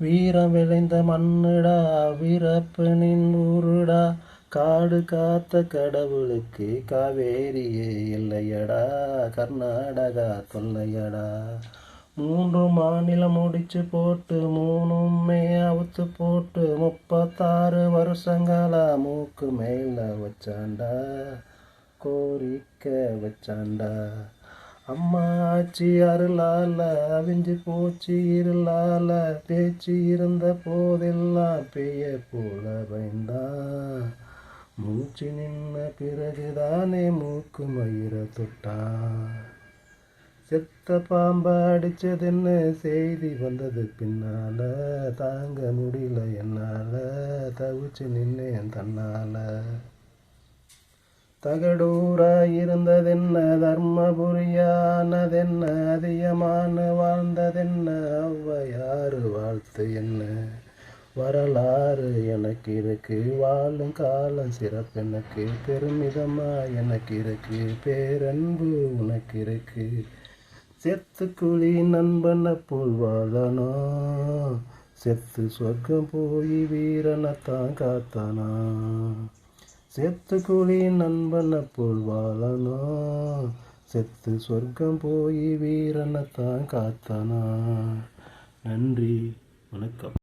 வீரம் விளைந்த மண்ணுடா வீரப்பு நின் ஊருடா, காடு காத்த கடவுளுக்கு காவேரியே இல்லையடா, கர்நாடகா தொல்லையடா. 3 மாநிலம் முடிச்சு போட்டு 3மே அவுத்து போட்டு 36 வருஷங்களா மூக்கு மேல வச்சாண்டா, கோரிக்கை வச்சாண்டா. அம்மா ஆச்சி அருளால அவிஞ்சு போச்சு இருளால, பேச்சு இருந்த போதெல்லாம் பெய்ய போல பயந்தான், மூச்சு நின்ன பிறகுதானே மூக்கு மயிர தொட்டான். செத்த பாம்ப அடிச்சதுன்னு செய்தி வந்தது பின்னால, தாங்க முடியல என்னால தவிச்சு நின்னேன் தன்னால. தகடூரா இருந்ததென்ன தர்மபுரியானதென்ன, அதிகமான வாழ்ந்ததென்ன ஔவையாரு வாழ்த்து என்ன. வரலாறு எனக்கு இருக்கு, வாழும் காலம் சிறப்பெனக்கு, பெருமிதமா எனக்கு இருக்கு, பேரன்பு உனக்கு இருக்கு. செத்து குழி நண்பனை போல் வாழணும், செத்து சொர்க்கம் போய் வீரனைத்தான் காத்தானா. செத்து குழி நண்பனை போல் வாழணும், செத்து சொர்க்கம் போய் வீரனைத்தான் காத்தானா. நன்றி, வணக்கம்.